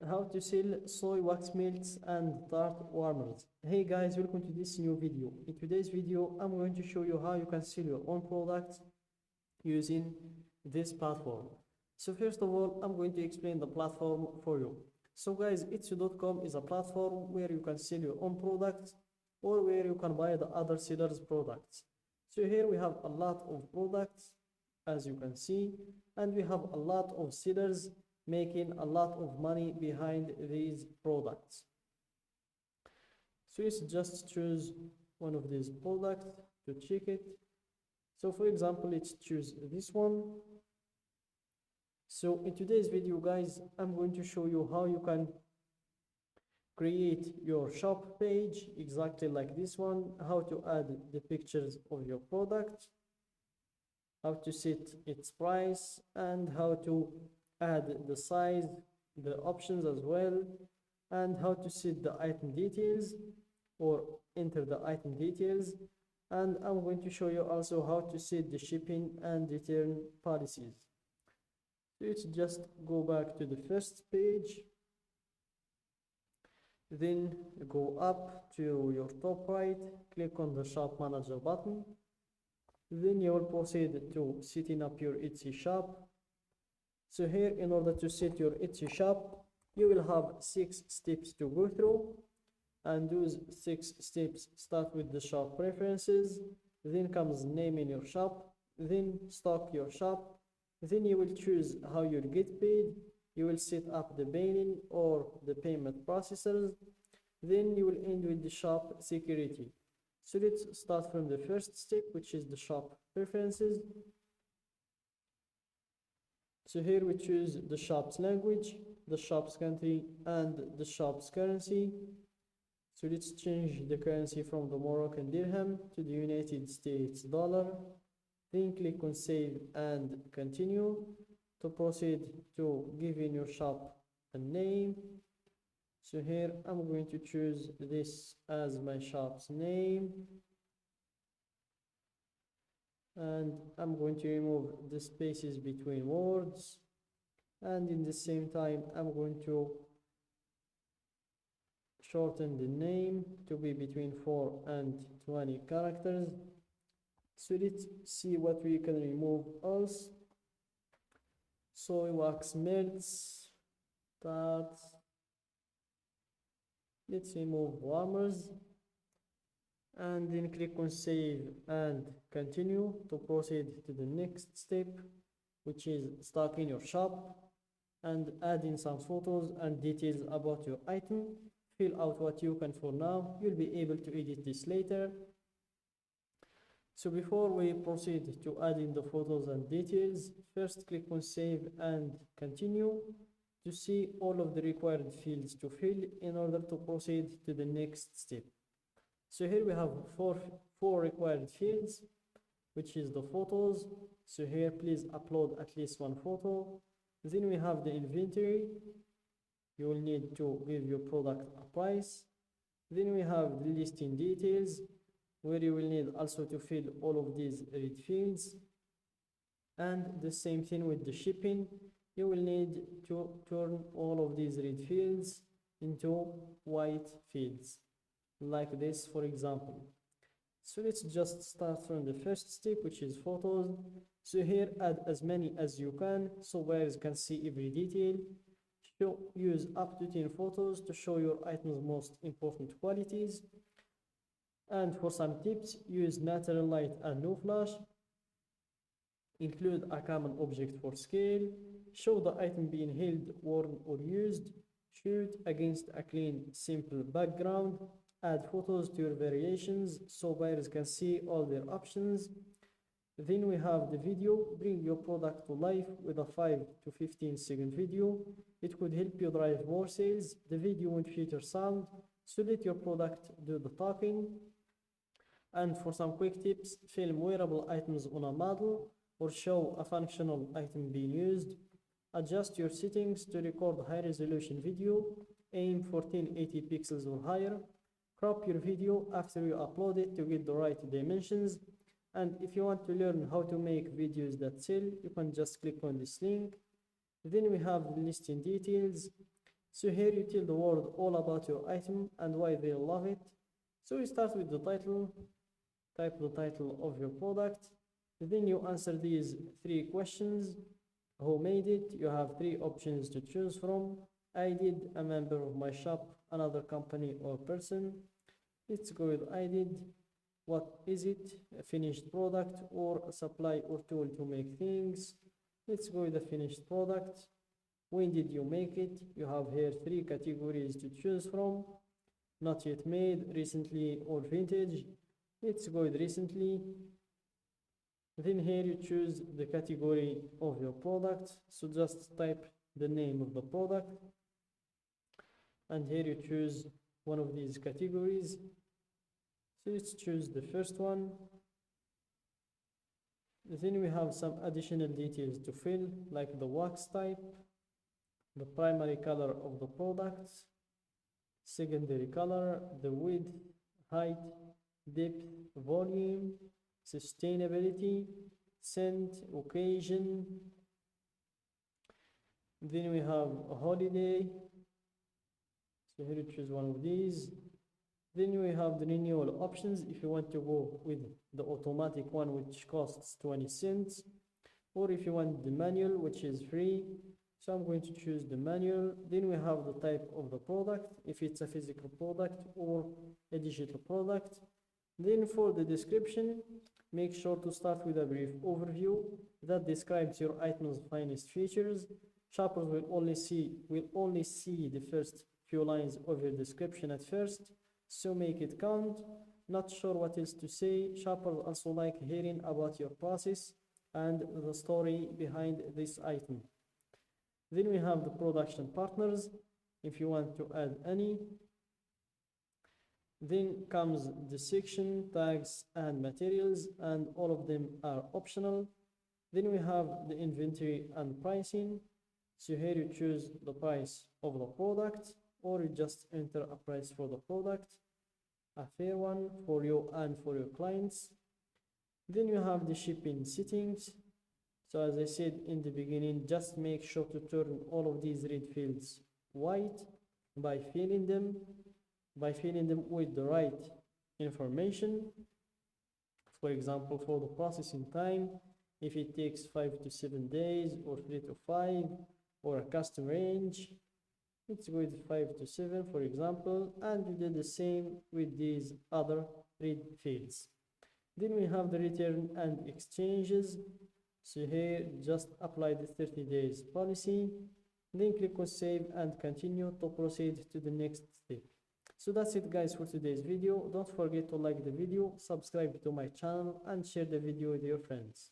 how to sell soy wax melts and tart warmers. Hey guys, welcome to this new video. In today's video, I'm going to show you how you can sell your own products using this platform. So first of all, I'm going to explain the platform for you. So guys, Etsy.com is a platform where you can sell your own products or where you can buy the other sellers' products. So here we have a lot of products, as you can see, and we have a lot of sellers making a lot of money behind these products. So let's just choose one of these products to check it. So for example, let's choose this one. So in today's video guys, I'm going to show you how you can create your shop page exactly like this one, how to add the pictures of your product, how to set its price, and how to add the size, the options as well, and how to set the item details or enter the item details. And I'm going to show you also how to set the shipping and return policies. So let's just go back to the first page, then go up to your top right, click on the shop manager button, then you will proceed to setting up your Etsy shop. So here, in order to set your Etsy shop, you will have 6 steps to go through, and those 6 steps start with the shop preferences, then comes naming your shop, then stock your shop, then you will choose how you'll get paid, you will set up the billing or the payment processors, then you will end with the shop security. So let's start from the first step, which is the shop preferences. So here we choose the shop's language, the shop's country, and the shop's currency. So let's change the currency from the Moroccan dirham to the United States dollar. Then click on save and continue to proceed to giving your shop a name. So here I'm going to choose this as my shop's name. And I'm going to remove the spaces between words, and in the same time I'm going to shorten the name to be between 4 and 20 characters. So let's see what we can remove else. Soy wax melts, tarts. Let's remove warmers, and then click on save and continue to proceed to the next step, which is stocking your shop and adding some photos and details about your item. Fill out what you can for now, you'll be able to edit this later. So before we proceed to adding the photos and details, first click on save and continue to see all of the required fields to fill in order to proceed to the next step. So here we have four required fields, which is the photos. So here please upload at least one photo. Then we have the inventory. You will need to give your product a price. Then we have the listing details, where you will need also to fill all of these red fields. And the same thing with the shipping. You will need to turn all of these red fields into white fields, like this, for example. So let's just start from the first step, which is photos. So here add as many as you can so buyers can see every detail. Use up to 10 photos to show your item's most important qualities. And for some tips, use natural light and no flash. Include a common object for scale. Show the item being held, worn or used. Shoot against a clean, simple background. Add photos to your variations so buyers can see all their options. Then we have the video. Bring your product to life with a 5 to 15 second video. It could help you drive more sales. The video won't feature sound, so let your product do the talking. And for some quick tips, film wearable items on a model or show a functional item being used. Adjust your settings to record high resolution video. Aim for 1080 pixels or higher. Crop your video after you upload it to get the right dimensions. And if you want to learn how to make videos that sell, you can just click on this link. Then we have the listing details. So here you tell the world all about your item and why they love it. So you start with the title, type the title of your product, then you answer these three questions. Who made it? You have three options to choose from. I did, a member of my shop, another company or person. Let's go with I did. What is it? A finished product or a supply or tool to make things. Let's go with the finished product. When did you make it? You have here three categories to choose from. Not yet made, recently, or vintage. Let's go with recently. Then here you choose the category of your product. So just type the name of the product. And here you choose one of these categories. So let's choose the first one. Then we have some additional details to fill, like the wax type, the primary color of the products, secondary color, the width, height, depth, volume, sustainability, scent, occasion. Then we have a holiday. So here you choose one of these. Then we have the renewal options if you want to go with the automatic one, which costs 20 cents, or if you want the manual, which is free. So I'm going to choose the manual. Then we have the type of the product, if it's a physical product or a digital product. Then for the description, make sure to start with a brief overview that describes your item's finest features. Shoppers will only see the first few lines of your description at first, so make it count. Not sure what else to say? Shoppers also like hearing about your process and the story behind this item. Then we have the production partners, if you want to add any. Then comes the section, tags, and materials, and all of them are optional. Then we have the inventory and pricing. So here you choose the price of the product, or you just enter a price for the product, a fair one for you and for your clients. Then you have the shipping settings. So as I said in the beginning, just make sure to turn all of these red fields white by filling them with the right information. For example, for the processing time, if it takes 5 to 7 days or 3 to 5, or a custom range, let's go with 5 to 7 for example, and we do the same with these other red fields. Then we have the return and exchanges. So here just apply the 30 days policy, then click on save and continue to proceed to the next step. So that's it guys for today's video. Don't forget to like the video, subscribe to my channel, and share the video with your friends.